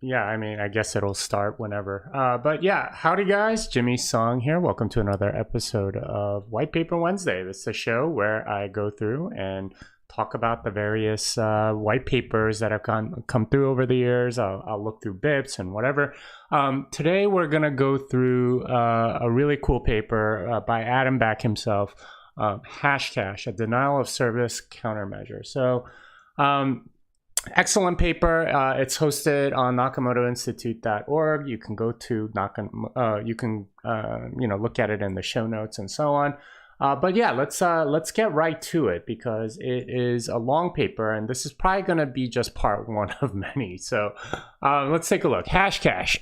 Yeah, I mean, I guess it'll start whenever. But yeah, howdy guys, Jimmy Song here. Welcome to another episode of White Paper Wednesday. This is a show where I go through and talk about the various white papers that have come through over the years. I'll look through BIPs and whatever. Today we're going to go through a really cool paper by Adam Back himself, Hashcash, a denial of service countermeasure. So, excellent paper. It's hosted on NakamotoInstitute.org. You can go to look at it in the show notes and so on. But yeah, let's get right to it because it is a long paper, and this is probably going to be just part one of many. So let's take a look. Hashcash,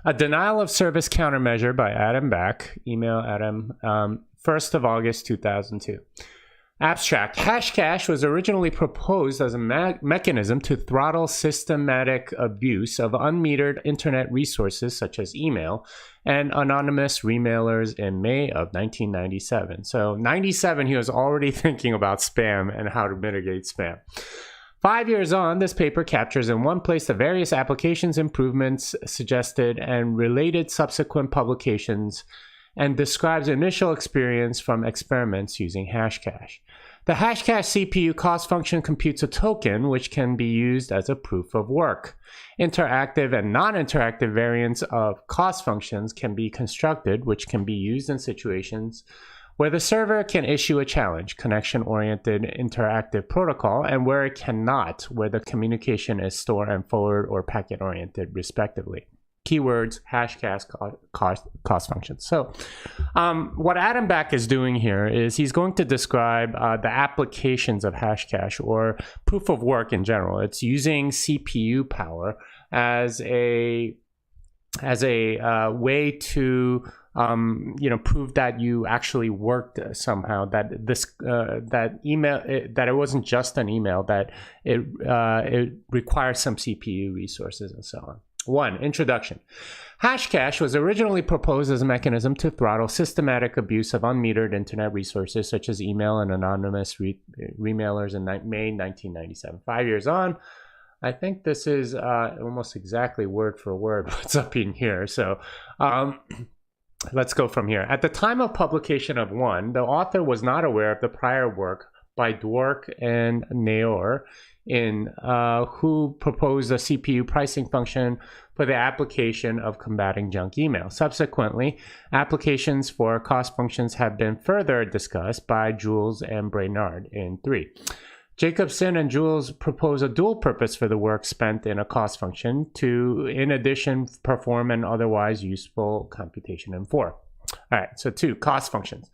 a denial of service countermeasure by Adam Back. Email Adam, 1st of August 2002. Abstract. Hashcash was originally proposed as a mechanism to throttle systematic abuse of unmetered internet resources such as email and anonymous remailers in May of 1997. So 97, he was already thinking about spam and how to mitigate spam. 5 years on, this paper captures in one place the various applications, improvements suggested, and related subsequent publications, and describes initial experience from experiments using Hashcash. The Hashcash CPU cost function computes a token which can be used as a proof of work. Interactive and non-interactive variants of cost functions can be constructed, which can be used in situations where the server can issue a challenge, connection-oriented interactive protocol, and where it cannot, where the communication is store and forward or packet-oriented, respectively. Keywords, Hashcash, cost functions. So what Adam Back is doing here is he's going to describe the applications of Hashcash or proof of work in general. It's using CPU power as a way to prove that you actually worked somehow, that that email, that it wasn't just an email, that it requires some CPU resources and so on. 1. Introduction. Hashcash was originally proposed as a mechanism to throttle systematic abuse of unmetered internet resources such as email and anonymous remailers in May 1997. 5 years on, I think this is almost exactly word for word what's up in here. So let's go from here. At the time of publication of 1, the author was not aware of the prior work by Dwork and Naor, who proposed a CPU pricing function for the application of combating junk email. Subsequently, applications for cost functions have been further discussed by Jules and Brainard in 3. Jacobson and Jules propose a dual purpose for the work spent in a cost function to, in addition, perform an otherwise useful computation in 4. All right, so 2, cost functions.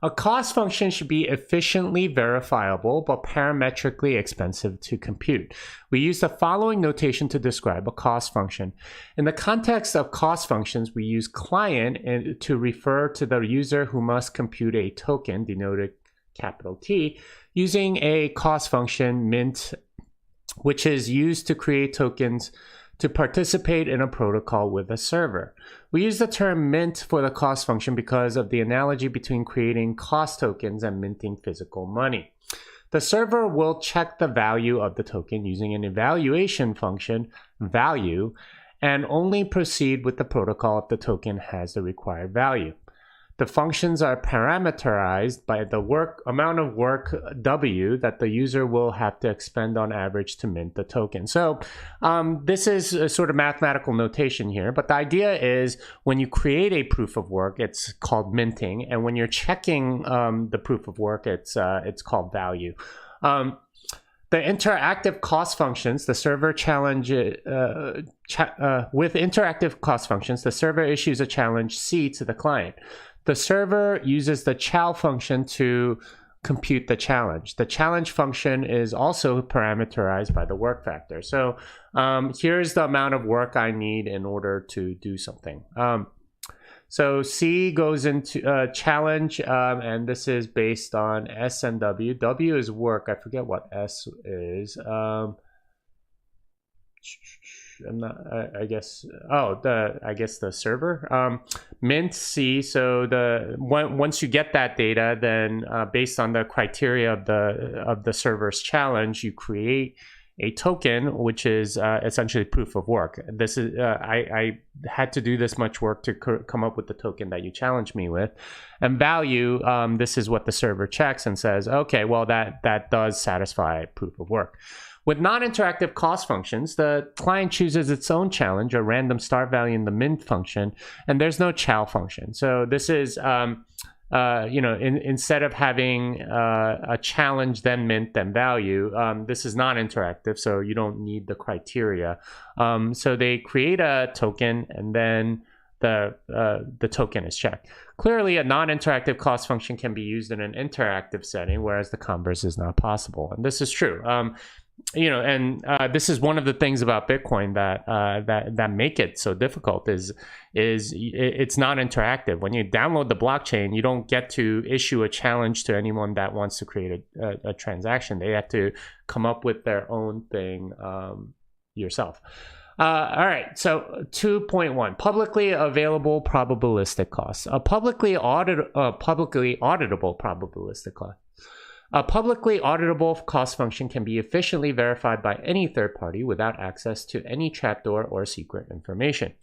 A cost function should be efficiently verifiable but parametrically expensive to compute. We use the following notation to describe a cost function. In the context of cost functions, we use client to refer to the user who must compute a token, denoted capital T, using a cost function, mint, which is used to create tokens to participate in a protocol with a server. We use the term mint for the cost function because of the analogy between creating cost tokens and minting physical money. The server will check the value of the token using an evaluation function, value, and only proceed with the protocol if the token has the required value. The functions are parameterized by the amount of work W that the user will have to expend on average to mint the token. So this is a sort of mathematical notation here, but the idea is when you create a proof of work, it's called minting, and when you're checking the proof of work, it's called value. The interactive cost functions, the server challenge, with interactive cost functions, the server issues a challenge C to the client. The server uses the chow function to compute the challenge. The challenge function is also parameterized by the work factor. So here's the amount of work I need in order to do something. So C goes into challenge, and this is based on S and W. W is work. I forget what S is. I'm not, I guess, I guess the server, mint C. So once you get that data, then based on the criteria of the server's challenge, you create a token, which is essentially proof of work. This is I had to do this much work to come up with the token that you challenged me with. And value, this is what the server checks and says, okay, well, that does satisfy proof of work. With non-interactive cost functions, the client chooses its own challenge, a random start value in the mint function, and there's no chow function. So this is, instead of having a challenge, then mint, then value, this is non-interactive, so you don't need the criteria. So they create a token, and then the token is checked. Clearly, a non-interactive cost function can be used in an interactive setting, whereas the converse is not possible, and this is true. This is one of the things about Bitcoin that make it so difficult is it's not interactive. When you download the blockchain, you don't get to issue a challenge to anyone that wants to create a transaction. They have to come up with their own thing yourself. All right, so 2.1, publicly available probabilistic costs. A publicly auditable probabilistic cost. A publicly auditable cost function can be efficiently verified by any third party without access to any trapdoor or secret information.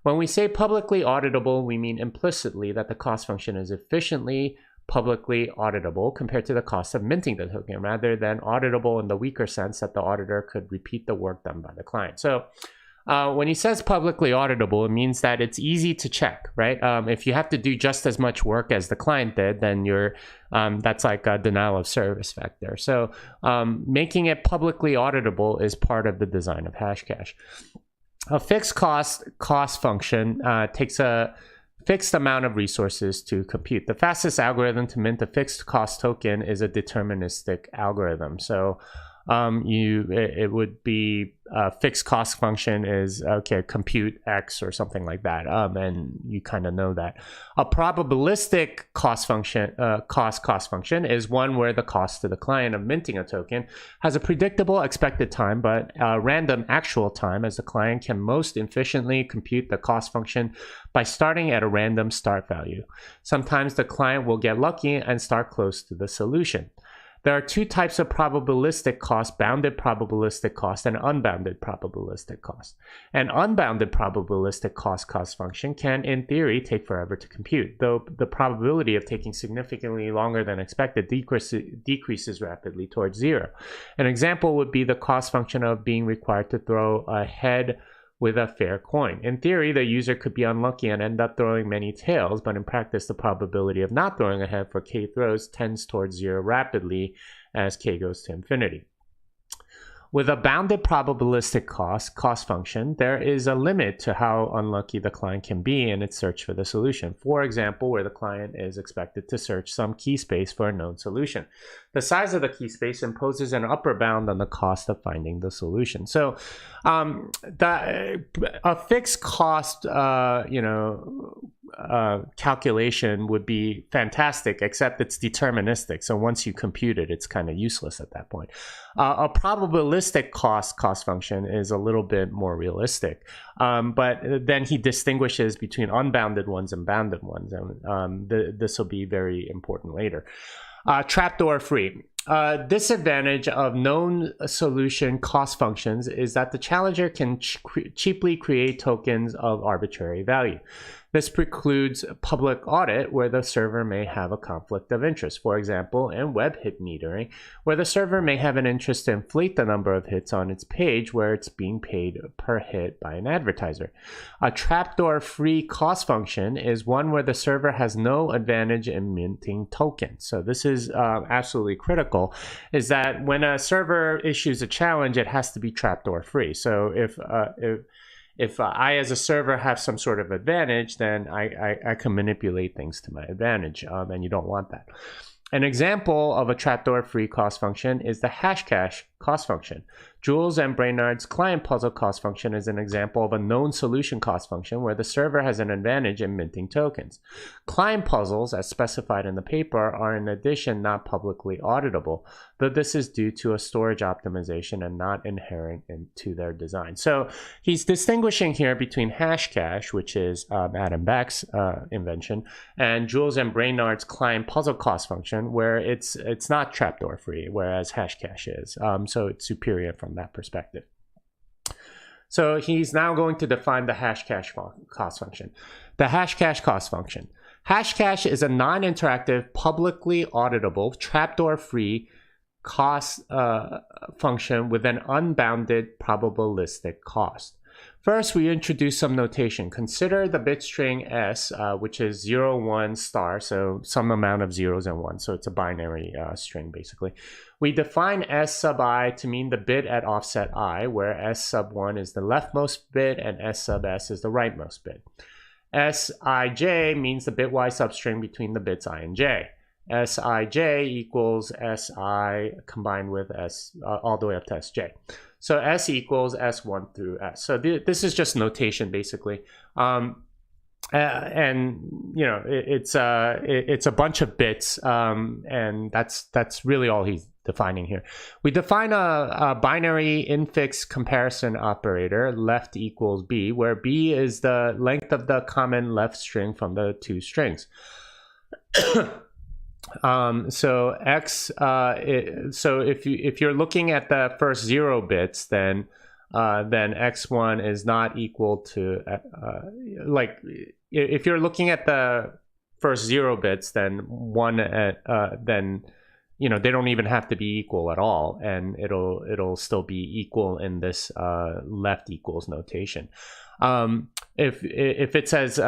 When we say publicly auditable, we mean implicitly that the cost function is efficiently publicly auditable compared to the cost of minting the token, rather than auditable in the weaker sense that the auditor could repeat the work done by the client. So when he says publicly auditable, it means that it's easy to check, right? If you have to do just as much work as the client did, then that's like a denial of service factor. So making it publicly auditable is part of the design of Hashcash. A fixed cost function takes a fixed amount of resources to compute. The fastest algorithm to mint a fixed cost token is a deterministic algorithm. So it would be a fixed cost function is, okay, compute X or something like that. And you kind of know that. A probabilistic cost function, cost function is one where the cost to the client of minting a token has a predictable expected time, but random actual time, as the client can most efficiently compute the cost function by starting at a random start value. Sometimes the client will get lucky and start close to the solution. There are two types of probabilistic cost: bounded probabilistic cost and unbounded probabilistic cost. An unbounded probabilistic cost function can, in theory, take forever to compute, though the probability of taking significantly longer than expected decreases rapidly towards zero. An example would be the cost function of being required to throw a head with a fair coin. In theory, the user could be unlucky and end up throwing many tails, but in practice, the probability of not throwing a head for k throws tends towards zero rapidly as k goes to infinity. With a bounded probabilistic cost function, there is a limit to how unlucky the client can be in its search for the solution. For example, where the client is expected to search some key space for a known solution. The size of the key space imposes an upper bound on the cost of finding the solution. So a fixed cost calculation would be fantastic, except it's deterministic. So once you compute it, it's kind of useless at that point. A probabilistic cost function is a little bit more realistic, but then he distinguishes between unbounded ones and bounded ones, and this will be very important later. Trapdoor free. Disadvantage of known solution cost functions is that the challenger can cheaply create tokens of arbitrary value. This precludes public audit, where the server may have a conflict of interest. For example, in web hit metering, where the server may have an interest to inflate the number of hits on its page where it's being paid per hit by an advertiser. A trapdoor-free cost function is one where the server has no advantage in minting tokens. So this is absolutely critical, is that when a server issues a challenge, it has to be trapdoor-free. So if I, as a server, have some sort of advantage, then I can manipulate things to my advantage, and you don't want that. An example of a trapdoor-free cost function is the Hashcash cost function. Jules and Brainard's client puzzle cost function is an example of a known solution cost function where the server has an advantage in minting tokens. Client puzzles, as specified in the paper, are in addition not publicly auditable, though this is due to a storage optimization and not inherent into their design. So he's distinguishing here between Hashcash, which is Adam Back's invention, and Jules and Brainard's client puzzle cost function, where it's not trapdoor free, whereas Hashcash is. So it's superior from from that perspective. So he's now going to define the Hashcash cost function. The Hashcash cost function. Hashcash is a non-interactive, publicly auditable, trapdoor-free cost function with an unbounded probabilistic cost. First, we introduce some notation. Consider the bit string S, which is 0, 1, star, so some amount of zeros and ones. So it's a binary string, basically. We define S sub I to mean the bit at offset I, where S sub 1 is the leftmost bit and S sub S is the rightmost bit. Sij means the bitwise substring between the bits I and j. Sij equals Si combined with S all the way up to Sj. So S equals S1 through S. So this is just notation, basically. And you know, it's a bunch of bits, and that's really all he's defining here. We define a binary infix comparison operator, left equals B, where B is the length of the common left string from the two strings. So X, so if you're looking at the first 0 bits, then X1 is not equal to, like, if you're looking at the first 0 bits, then then, you know, they don't even have to be equal at all, and it'll still be equal in this left equals notation. If it says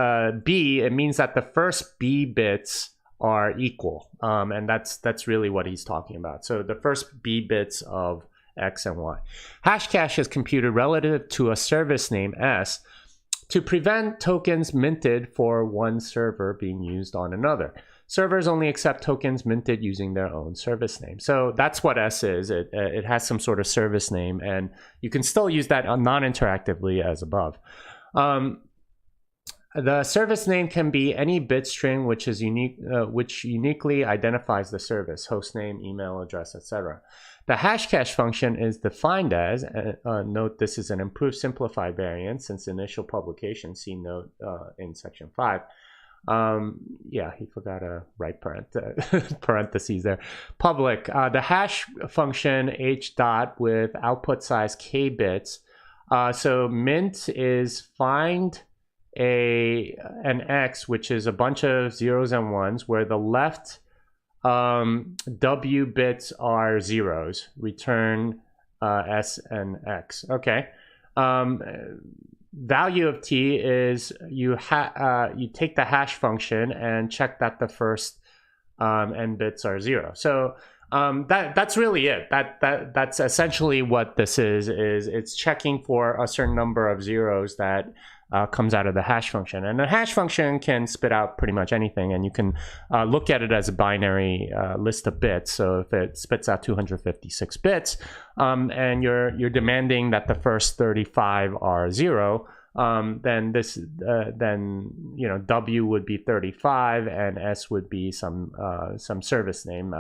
B, it means that the first B bits are equal, and that's really what he's talking about. So the first B bits of X and Y. Hashcash is computed relative to a service name S to prevent tokens minted for one server being used on another. Servers only accept tokens minted using their own service name. So that's what S is. It has some sort of service name, and you can still use that non-interactively as above. The service name can be any bit string which is unique, which uniquely identifies the service, host name, email address, etc. The Hashcash function is defined as, note this is an improved simplified variant since initial publication, see note in section 5. Yeah, he forgot to write parentheses there. Public, the hash function h dot with output size k bits. So mint is find an X, which is a bunch of zeros and ones, where the left W bits are zeros, return S and X. Okay. Value of T is you take the hash function and check that the first n bits are 0. So that's really it. That's essentially what this is it's checking for a certain number of zeros that comes out of the hash function. And the hash function can spit out pretty much anything, and you can look at it as a binary list of bits. So if it spits out 256 bits, and you're demanding that the first 35 are 0, then you know, W would be 35 and S would be some service name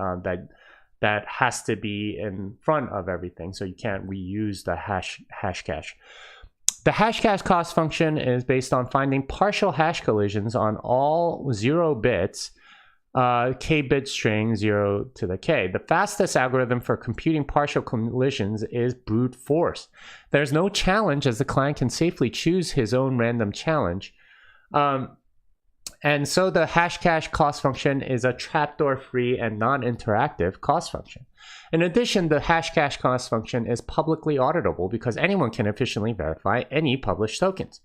that has to be in front of everything, so you can't reuse the Hashcash. The Hashcash cost function is based on finding partial hash collisions on all 0 bits, k-bit string 0 to the k. The fastest algorithm for computing partial collisions is brute force. There's no challenge, as the client can safely choose his own random challenge. And so the Hashcash cost function is a trapdoor-free and non-interactive cost function. In addition, the Hashcash cost function is publicly auditable because anyone can efficiently verify any published tokens.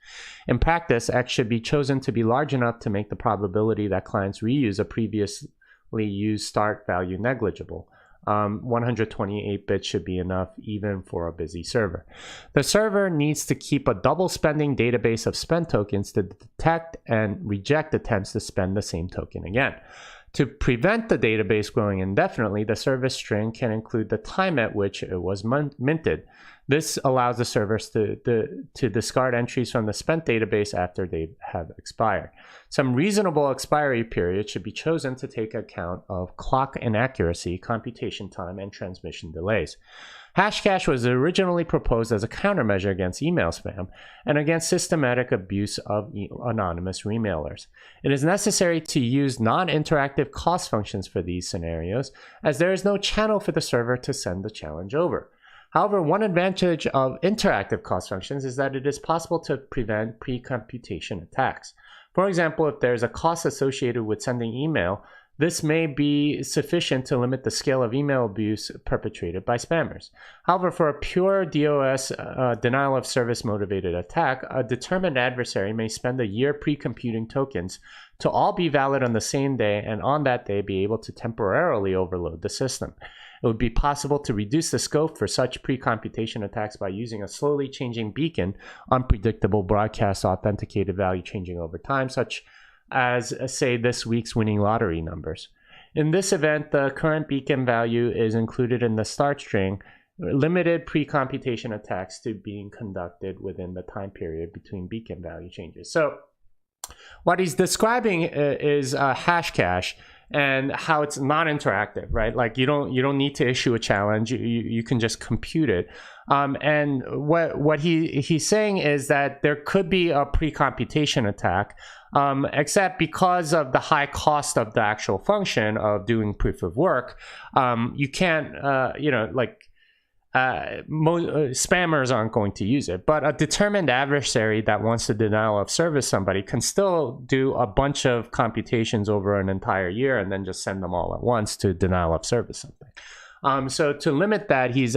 In practice, X should be chosen to be large enough to make the probability that clients reuse a previously used start value negligible. 128 bits should be enough even for a busy server. The server needs to keep a double spending database of spend tokens to detect and reject attempts to spend the same token again. To prevent the database growing indefinitely, the service string can include the time at which it was minted. This allows the servers to discard entries from the spent database after they have expired. Some reasonable expiry period should be chosen to take account of clock inaccuracy, computation time, and transmission delays. Hashcash was originally proposed as a countermeasure against email spam and against systematic abuse of anonymous remailers. It is necessary to use non-interactive cost functions for these scenarios, as there is no channel for the server to send the challenge over. However, one advantage of interactive cost functions is that it is possible to prevent pre-computation attacks. For example, if there's a cost associated with sending email, this may be sufficient to limit the scale of email abuse perpetrated by spammers. However, for a pure DOS denial of service motivated attack, a determined adversary may spend a year pre-computing tokens to all be valid on the same day, and on that day be able to temporarily overload the system. It would be possible to reduce the scope for such pre-computation attacks by using a slowly changing beacon, unpredictable broadcast authenticated value changing over time, such as, say, this week's winning lottery numbers. In this event, the current beacon value is included in the start string, limited pre-computation attacks to being conducted within the time period between beacon value changes. So what he's describing is Hashcash and how it's non-interactive, right? Like you don't need to issue a challenge. You can just compute it. And what he's saying is that there could be a pre-computation attack, except because of the high cost of the actual function of doing proof of work, you can't, spammers aren't going to use it. But a determined adversary that wants to denial of service somebody can still do a bunch of computations over an entire year and then just send them all at once to denial of service something. So to limit that, he's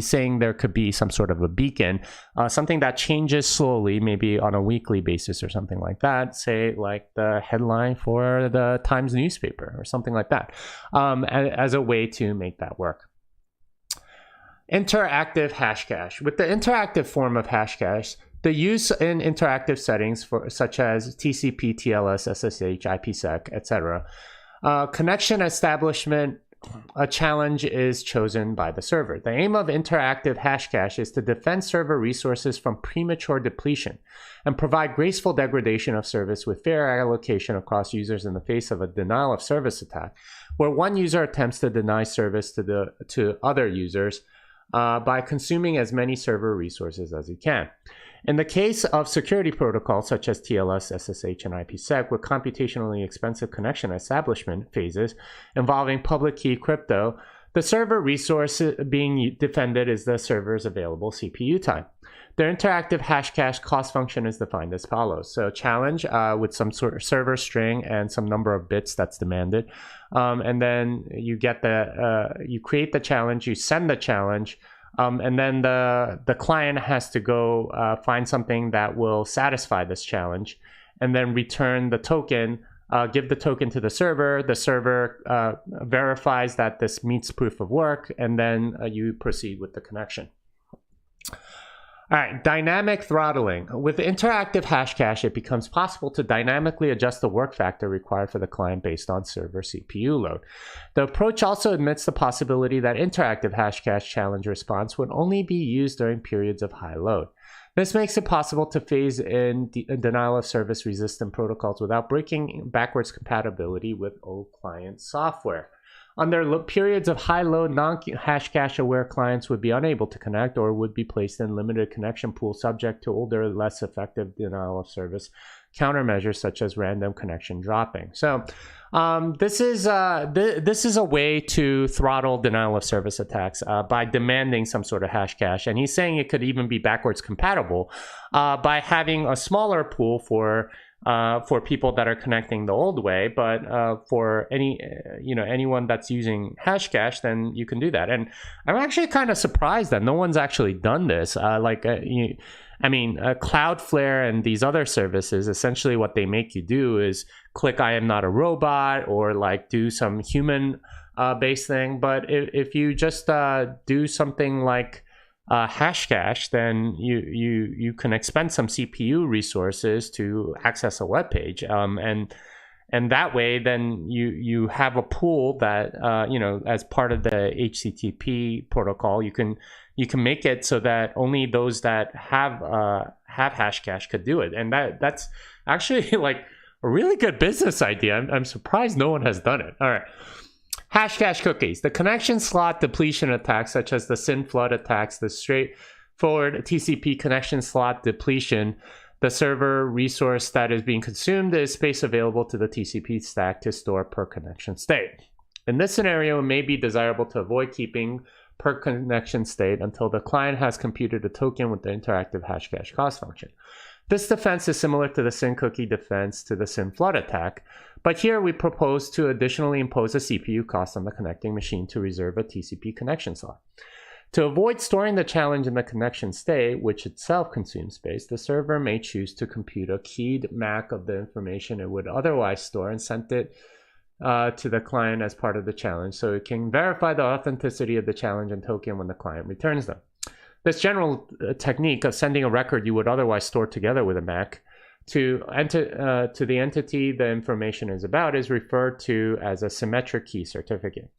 saying there could be some sort of a beacon, something that changes slowly, maybe on a weekly basis or something like that, say like the headline for the Times newspaper or something like that, as a way to make that work. Interactive Hashcash. With the interactive form of Hashcash, the use in interactive settings such as TCP, TLS, SSH, IPsec, etc., connection establishment, a challenge is chosen by the server. The aim of interactive Hashcash is to defend server resources from premature depletion and provide graceful degradation of service with fair allocation across users in the face of a denial of service attack, where one user attempts to deny service to other users by consuming as many server resources as he can. In the case of security protocols such as TLS, SSH, and IPsec with computationally expensive connection establishment phases involving public key crypto, the server resource being defended is the server's available CPU time. The interactive Hashcash cost function is defined as follows. So challenge with some sort of server string and some number of bits that's demanded. And then you get you create the challenge, you send the challenge, and then the client has to go find something that will satisfy this challenge and then return the token, give the token to the server. The server verifies that this meets proof of work, and then you proceed with the connection. All right, dynamic throttling. With interactive Hashcash, it becomes possible to dynamically adjust the work factor required for the client based on server CPU load. The approach also admits the possibility that interactive Hashcash challenge response would only be used during periods of high load. This makes it possible to phase in denial of service resistant protocols without breaking backwards compatibility with old client software. Under periods of high load, non-Hashcash aware clients would be unable to connect or would be placed in limited connection pool subject to older, less effective denial of service countermeasures such as random connection dropping. So this is a way to throttle denial of service attacks by demanding some sort of Hashcash. And he's saying it could even be backwards compatible by having a smaller pool for people that are connecting the old way, but for anyone that's using Hashcash, then you can do that. And I'm actually kind of surprised that no one's actually done this. Cloudflare and these other services, essentially what they make you do is click I am not a robot or like do some human based thing. But if you just do something like Hashcash, then you can expend some CPU resources to access a web page, and that way then you have a pool that as part of the HTTP protocol you can make it so that only those that have Hashcash could do it, and that's actually like a really good business idea. I'm surprised no one has done it. All right. Hashcash cookies. The connection slot depletion attacks, such as the SYN flood attacks, the straightforward TCP connection slot depletion, the server resource that is being consumed is space available to the TCP stack to store per connection state. In this scenario, it may be desirable to avoid keeping per connection state until the client has computed a token with the interactive hashcash cost function. This defense is similar to the SYN cookie defense to the SYN flood attack, but here we propose to additionally impose a CPU cost on the connecting machine to reserve a TCP connection slot. To avoid storing the challenge in the connection state, which itself consumes space, the server may choose to compute a keyed MAC of the information it would otherwise store and send it to the client as part of the challenge, so it can verify the authenticity of the challenge and token when the client returns them. This general technique of sending a record you would otherwise store together with a MAC to the entity the information is about is referred to as a symmetric key certificate.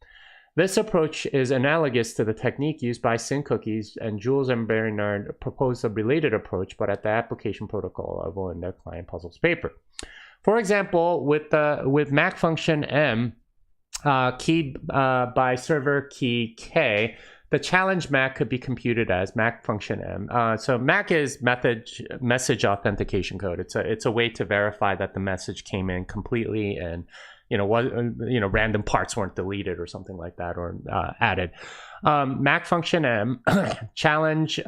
This approach is analogous to the technique used by SYN cookies, and Jules and Bernard proposed a related approach, but at the application protocol level in their client puzzles paper. For example, with MAC function M keyed by server key K, the challenge MAC could be computed as MAC function M. So MAC is message authentication code. It's a way to verify that the message came in completely and random parts weren't deleted or something like that, or added. MAC function M challenge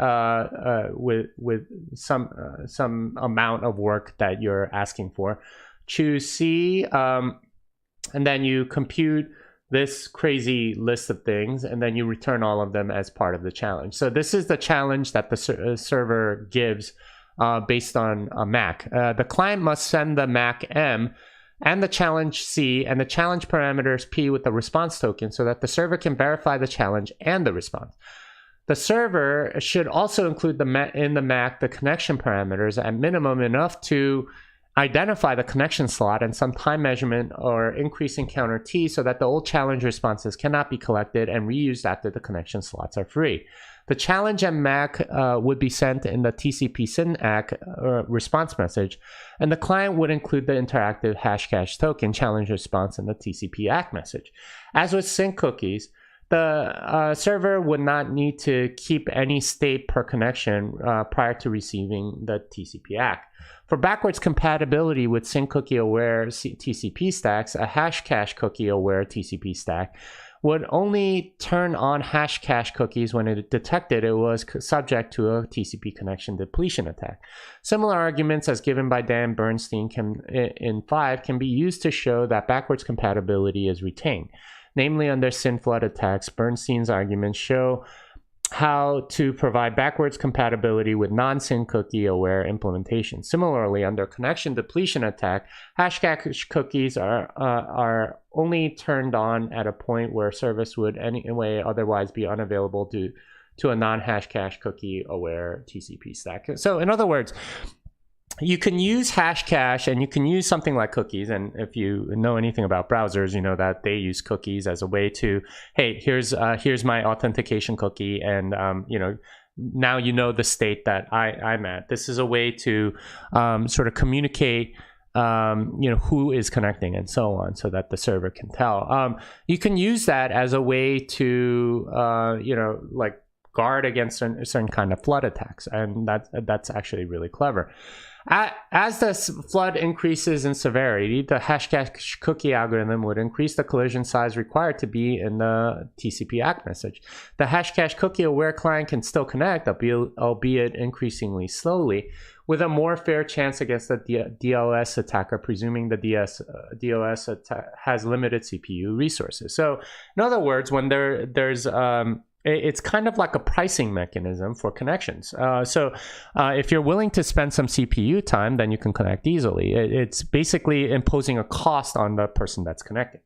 with some amount of work that you're asking for. Choose C, and then you compute this crazy list of things, and then you return all of them as part of the challenge. So this is the challenge that the server gives based on a MAC. The client must send the MAC M and the challenge C and the challenge parameters P with the response token so that the server can verify the challenge and the response. The server should also include in the MAC the connection parameters at minimum enough to identify the connection slot and some time measurement or increasing counter T so that the old challenge responses cannot be collected and reused after the connection slots are free. The challenge and MAC would be sent in the TCP SYN ACK response message, and the client would include the interactive hashcash token challenge response in the TCP ACK message. As with SYN cookies, the server would not need to keep any state per connection prior to receiving the TCP ACK. For backwards compatibility with SYN cookie-aware TCP stacks, a hashcash cookie-aware TCP stack would only turn on hashcash cookies when it detected it was subject to a TCP connection depletion attack. Similar arguments as given by Dan Bernstein in 5 can be used to show that backwards compatibility is retained. Namely, under SYN flood attacks, Bernstein's arguments show how to provide backwards compatibility with non-SYN cookie-aware implementation. Similarly, under connection depletion attack, hashcash cookies are only turned on at a point where service would anyway otherwise be unavailable to a non-hashcash cookie-aware TCP stack. So, in other words, you can use Hashcash and you can use something like cookies. And if you know anything about browsers, you know that they use cookies as a way to, hey, here's my authentication cookie, and now you know the state that I'm at. This is a way to sort of communicate who is connecting and so on, so that the server can tell. You can use that as a way to like guard against certain kind of flood attacks, and that's actually really clever. As the flood increases in severity, the hashcash cookie algorithm would increase the collision size required to be in the TCP ACK message. The hashcash cookie-aware client can still connect, albeit increasingly slowly, with a more fair chance against the DOS attacker, presuming the DOS has limited CPU resources. So, in other words, when there's it's kind of like a pricing mechanism for connections. So if you're willing to spend some CPU time, then you can connect easily. It's basically imposing a cost on the person that's connecting.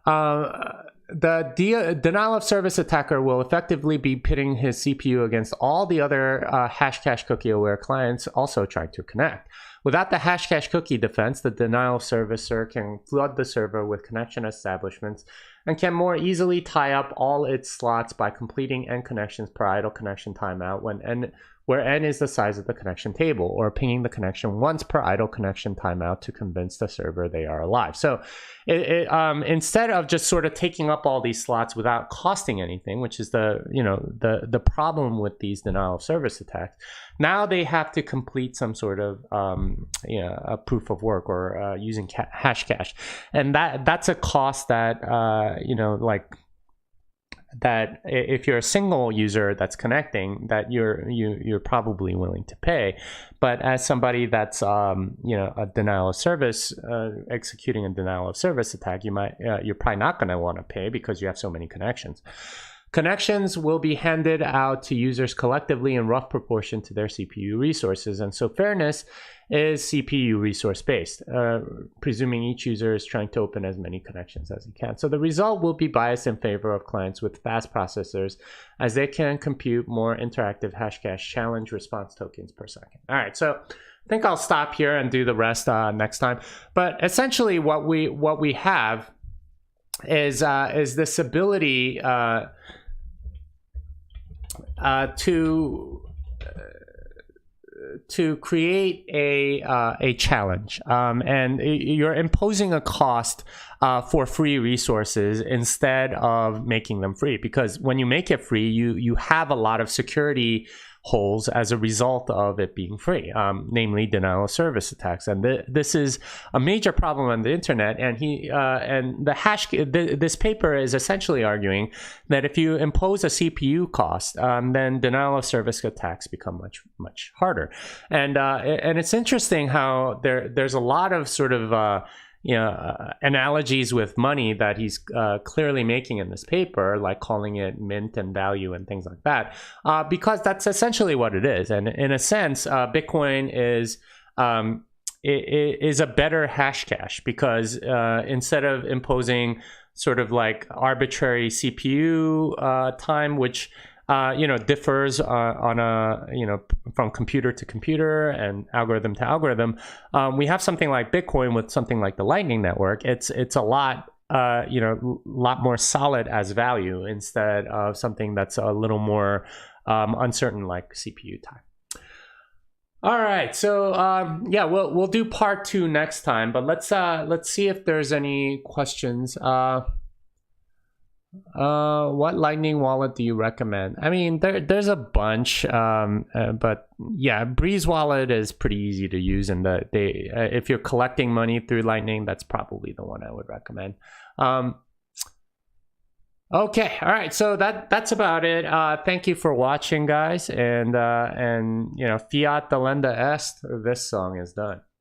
The denial of service attacker will effectively be pitting his CPU against all the other hashcash cookie-aware clients also trying to connect. Without the hashcash cookie defense, the denial of servicer can flood the server with connection establishments and can more easily tie up all its slots by completing n connections per idle connection timeout where n is the size of the connection table, or pinging the connection once per idle connection timeout to convince the server they are alive. So instead of just sort of taking up all these slots without costing anything, which is the problem with these denial of service attacks, now they have to complete some sort of a proof of work or using hashcash, and that's a cost that if you're a single user that's connecting, that you're probably willing to pay. But as somebody that's a denial of service, executing a denial of service attack, you're probably not going to want to pay because you have so many connections. Connections will be handed out to users collectively in rough proportion to their CPU resources. And so fairness is CPU resource based, presuming each user is trying to open as many connections as he can. So the result will be biased in favor of clients with fast processors, as they can compute more interactive Hashcash challenge response tokens per second. All right, so I think I'll stop here and do the rest next time. But essentially what we have is this ability to create a challenge, and you're imposing a cost for free resources instead of making them free, because when you make it free, you have a lot of security holes as a result of it being free, namely denial of service attacks. And this is a major problem on the internet. And this paper is essentially arguing that if you impose a CPU cost, then denial of service attacks become much harder. And it's interesting how there's a lot of sort of analogies with money that he's clearly making in this paper, like calling it mint and value and things like that, because that's essentially what it is. And in a sense, Bitcoin is a better Hashcash, because instead of imposing sort of like arbitrary CPU time, which differs on from computer to computer and algorithm to algorithm, we have something like Bitcoin with something like the Lightning Network. It's a lot lot more solid as value, instead of something that's a little more uncertain like CPU time. All right, so yeah, we'll do part 2 next time, but let's see if there's any questions. What Lightning wallet do you recommend? I mean, there's a bunch, but yeah, Breeze wallet is pretty easy to use, and if you're collecting money through Lightning, that's probably the one I would recommend. Okay, all right, so that's about it. Thank you for watching, guys, and fiat delenda est. This song is done.